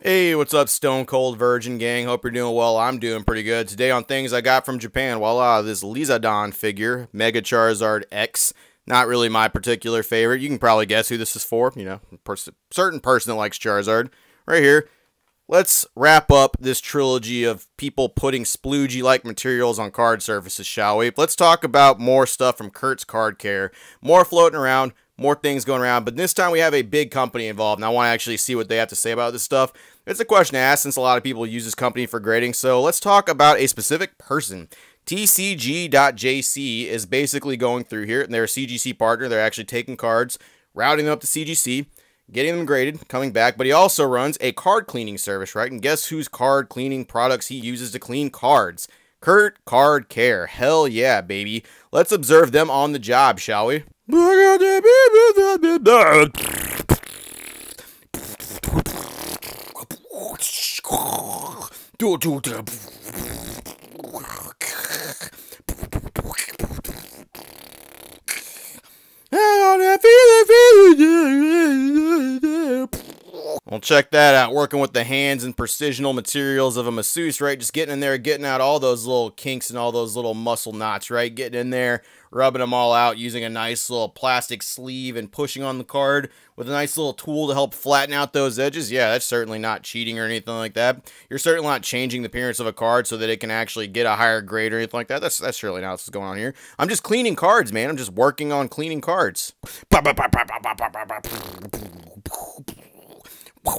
Hey, what's up, Stone Cold Virgin Gang? Hope you're doing well. I'm doing pretty good. Today on things I got from Japan, voila, this Lizardon figure, Mega Charizard X. Not really my particular favorite. You can probably guess who this is for. You know, certain person that likes Charizard. Right here. Let's wrap up this trilogy of people putting sploogey-like materials on card surfaces, shall we? Let's talk about more stuff from Kurt's Card Care. More floating around. More things going around, but this time we have a big company involved, and I want to actually see what they have to say about this stuff. It's a question to ask since a lot of people use this company for grading, so let's talk about a specific person. TCG.JC is basically going through here, and they're a CGC partner. They're actually taking cards, routing them up to CGC, getting them graded, coming back, but he also runs a card cleaning service, right? And guess whose card cleaning products he uses to clean cards? Kurt Card Care. Hell yeah, baby. Let's observe them on the job, shall we? Well, check that out. Working with the hands and precisional materials of a masseuse, right? Just getting in there, getting out all those little kinks and all those little muscle knots, right? Getting in there, rubbing them all out, using a nice little plastic sleeve and pushing on the card with a nice little tool to help flatten out those edges. Yeah, that's certainly not cheating or anything like that. You're certainly not changing the appearance of a card so that it can actually get a higher grade or anything like that. That's surely not what's going on here. I'm just cleaning cards, man. I'm just working on cleaning cards. Yeah,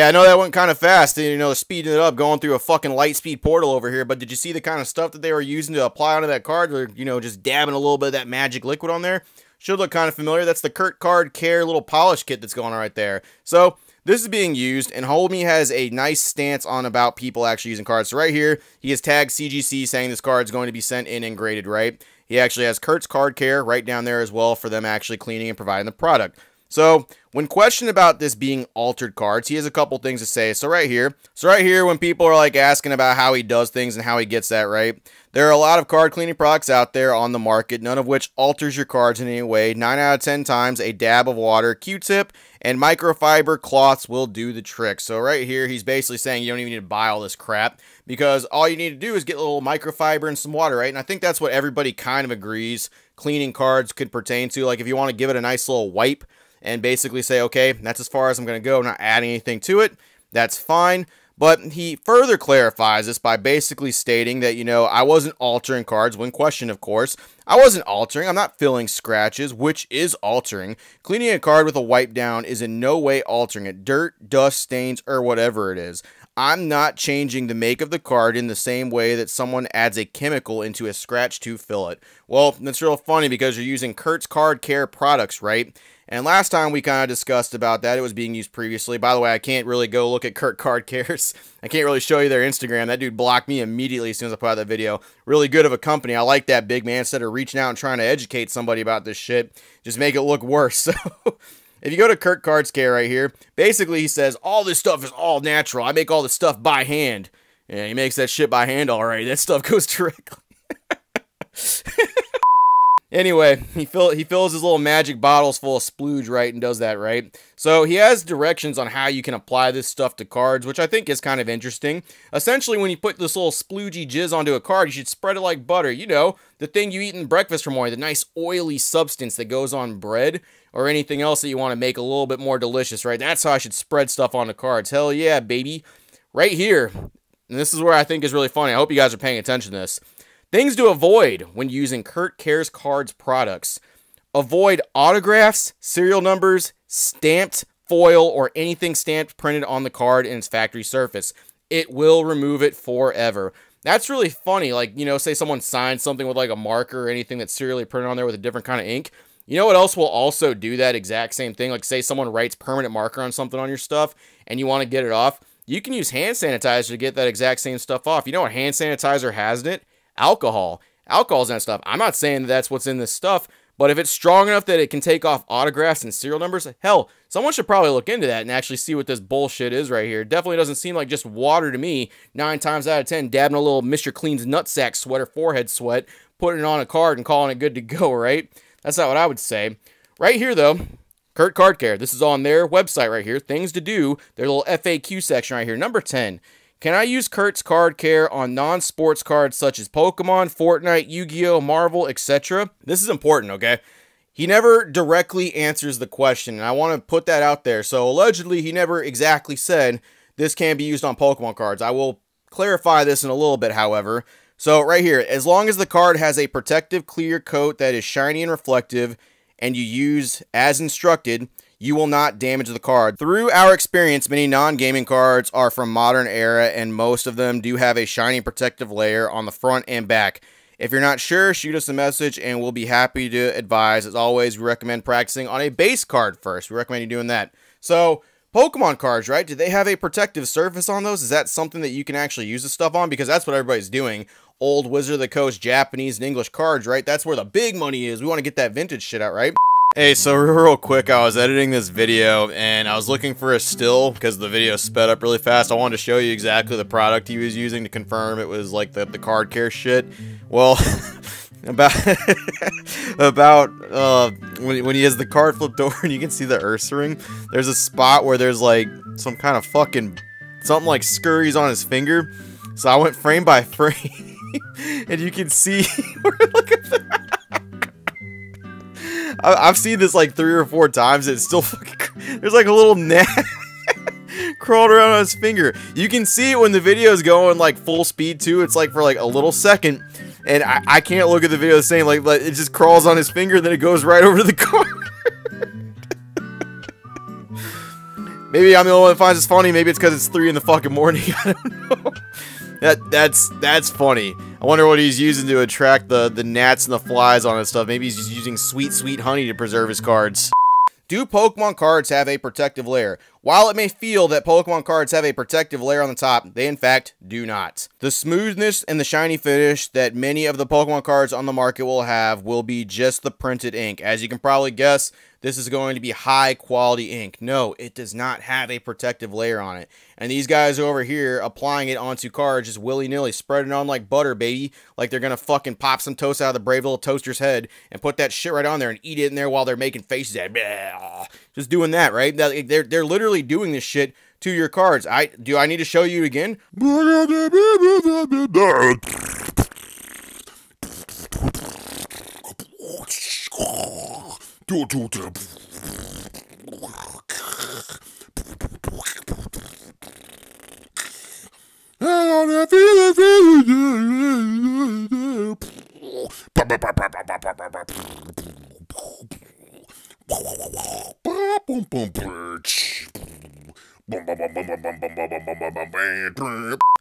I know that went kind of fast, you know, speeding it up, going through a fucking light speed portal over here, but did you see the kind of stuff that they were using to apply onto that card? They're, you know, just dabbing a little bit of that magic liquid on there. Should look kind of familiar. That's the Kurt Card Care little polish kit that's going on right there. So, this is being used, and Homie has a nice stance on about people actually using cards. So right here, he has tagged CGC saying this card is going to be sent in and graded, right? He actually has Kurt's Card Care right down there as well for them actually cleaning and providing the product. So, when questioned about this being altered cards, he has a couple things to say. So right here, when people are like asking about how he does things and how he gets that right, there are a lot of card cleaning products out there on the market, none of which alters your cards in any way. 9 out of 10 times, a dab of water, Q-tip, and microfiber cloths will do the trick. So right here, he's basically saying you don't even need to buy all this crap because all you need to do is get a little microfiber and some water, right? And I think that's what everybody kind of agrees cleaning cards could pertain to. Like if you want to give it a nice little wipe, and basically say, okay, that's as far as I'm going to go, not adding anything to it, that's fine. But he further clarifies this by basically stating that, you know, I wasn't altering cards, when questioned, of course. I wasn't altering, I'm not filling scratches, which is altering. Cleaning a card with a wipe down is in no way altering it. Dirt, dust, stains, or whatever it is. I'm not changing the make of the card in the same way that someone adds a chemical into a scratch to fill it. Well, that's real funny because you're using Kurt's Card Care products, right? And last time we kind of discussed about that. It was being used previously. By the way, I can't really go look at Kurt Card Cares. I can't really show you their Instagram. That dude blocked me immediately as soon as I put out that video. Really good of a company. I like that, big man. Instead of reaching out and trying to educate somebody about this shit, just make it look worse. So if you go to Kurt Card Care right here, basically he says, all this stuff is all natural. I make all this stuff by hand. Yeah, he makes that shit by hand already. That stuff goes directly. Anyway, he fills his little magic bottles full of splooge, right, and does that, right? So he has directions on how you can apply this stuff to cards, which I think is kind of interesting. Essentially, when you put this little sploogey jizz onto a card, you should spread it like butter. You know, the thing you eat in breakfast for morning, the nice oily substance that goes on bread or anything else that you want to make a little bit more delicious, right? That's how I should spread stuff onto cards. Hell yeah, baby. Right here, and this is where I think is really funny. I hope you guys are paying attention to this. Things to avoid when using Kurt Cares Cards products. Avoid autographs, serial numbers, stamped foil, or anything stamped printed on the card in its factory surface. It will remove it forever. That's really funny. Like, you know, say someone signed something with like a marker or anything that's serially printed on there with a different kind of ink. You know what else will also do that exact same thing? Like say someone writes permanent marker on something on your stuff and you want to get it off. You can use hand sanitizer to get that exact same stuff off. You know what hand sanitizer has in it? Alcohol. Alcohol's in that stuff. I'm not saying that's what's in this stuff, But if it's strong enough that it can take off autographs and serial numbers, hell, someone should probably look into that and actually see what this bullshit is right here. Definitely doesn't seem like just water to me. 9 times out of 10, dabbing a little Mr. Clean's nutsack sweater, forehead sweat, putting it on a card and calling it good to go, right? That's not what I would say. Right here, though, Kurt Card Care. This is on their website right here. Things to do. Their little FAQ section right here. Number 10. Can I use Kurt's Card Care on non-sports cards such as Pokemon, Fortnite, Yu-Gi-Oh, Marvel, etc.? This is important, okay? He never directly answers the question, and I want to put that out there. So, allegedly, he never exactly said this can be used on Pokemon cards. I will clarify this in a little bit, however. So, right here, as long as the card has a protective clear coat that is shiny and reflective, and you use as instructed, you will not damage the card. Through our experience, many non-gaming cards are from modern era, and most of them do have a shiny protective layer on the front and back. If you're not sure, shoot us a message, and we'll be happy to advise. As always, we recommend practicing on a base card first. We recommend you doing that. So, Pokemon cards, right? Do they have a protective surface on those? Is that something that you can actually use this stuff on? Because that's what everybody's doing. Old Wizard of the Coast Japanese and English cards, right? That's where the big money is. We want to get that vintage shit out, right? Hey, so real quick, I was editing this video and I was looking for a still because the video sped up really fast. I wanted to show you exactly the product he was using to confirm it was like the card care shit. Well, about when he has the card flipped over and you can see the Ursaring, there's a spot where there's like some kind of fucking something like scurries on his finger. So I went frame by frame and you can see look at that. I've seen this like 3 or 4 times. It's still fucking. There's like a little gnat crawled around on his finger. You can see it when the video is going like full speed too. It's like for like a little second, and I can't look at the video the same. Like it just crawls on his finger, then it goes right over to the card. Maybe I'm the only one that finds this funny. Maybe it's because it's 3 in the fucking morning. I don't know. That's funny. I wonder what he's using to attract the gnats and the flies on his stuff. Maybe he's just using sweet, sweet honey to preserve his cards. Do Pokemon cards have a protective layer? While it may feel that Pokemon cards have a protective layer on the top, they in fact do not. The smoothness and the shiny finish that many of the Pokemon cards on the market will have will be just the printed ink. As you can probably guess, this is going to be high quality ink. No, it does not have a protective layer on it. And these guys over here applying it onto cards just willy-nilly, spreading it on like butter, baby. Like they're gonna fucking pop some toast out of the brave little toaster's head and put that shit right on there and eat it in there while they're making faces at it. Just doing that, right? They're literally doing this shit to your cards. Do I need to show you again?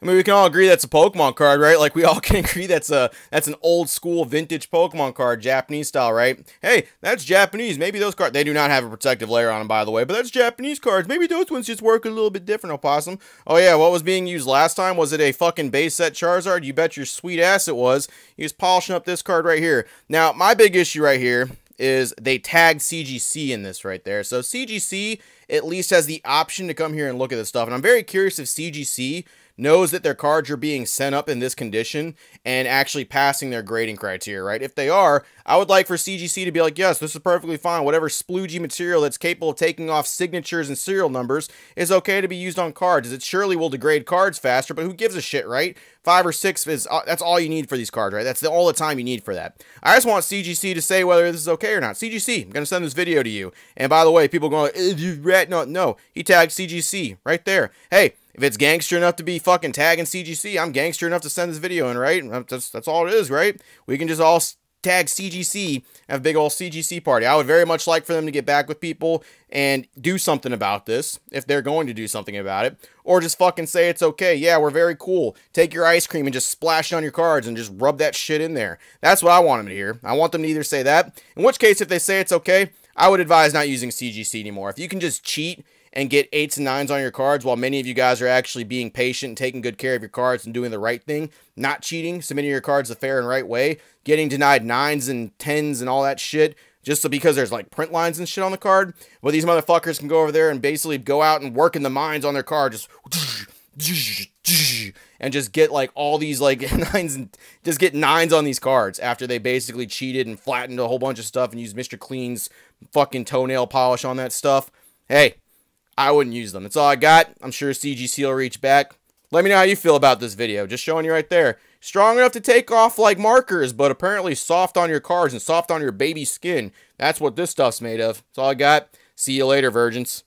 I mean, we can all agree that's a Pokemon card, right? Like, we all can agree that's an old school vintage Pokemon card, Japanese style, right? Hey, that's Japanese. Maybe those cards, they do not have a protective layer on them, by the way, but that's Japanese cards. Maybe those ones just work a little bit different, Opossum. Oh yeah, what was being used last time? Was it a fucking base set Charizard? You bet your sweet ass it was. He was polishing up this card right here. Now, my big issue right here is they tagged CGC in this right there. So CGC at least has the option to come here and look at this stuff. And I'm very curious if CGC knows that their cards are being sent up in this condition and actually passing their grading criteria, right? If they are, I would like for CGC to be like, yes, this is perfectly fine. Whatever sploogey material that's capable of taking off signatures and serial numbers is okay to be used on cards, as it surely will degrade cards faster, but who gives a shit, right? 5 or 6 is, that's all you need for these cards, right? That's all the time you need for that. I just want CGC to say whether this is okay or not. CGC, I'm going to send this video to you. And by the way, people going, you rat, no, he tagged CGC right there. Hey, if it's gangster enough to be fucking tagging CGC, I'm gangster enough to send this video in, right? That's all it is, right? We can just all tag CGC, have a big old CGC party. I would very much like for them to get back with people and do something about this, if they're going to do something about it, or just fucking say it's okay. Yeah, we're very cool. Take your ice cream and just splash it on your cards and just rub that shit in there. That's what I want them to hear. I want them to either say that, in which case, if they say it's okay, I would advise not using CGC anymore. If you can just cheat and get 8s and 9s on your cards, while many of you guys are actually being patient and taking good care of your cards and doing the right thing, not cheating, submitting your cards the fair and right way, getting denied 9s and 10s and all that shit, just so because there's like print lines and shit on the card. Well, these motherfuckers can go over there and basically go out and work in the mines on their card, and just get like all these like 9s and just get 9s on these cards after they basically cheated and flattened a whole bunch of stuff and used Mr. Clean's fucking toenail polish on that stuff. Hey, I wouldn't use them. That's all I got. I'm sure CGC will reach back. Let me know how you feel about this video. Just showing you right there. Strong enough to take off like markers, but apparently soft on your cards and soft on your baby skin. That's what this stuff's made of. That's all I got. See you later, virgins.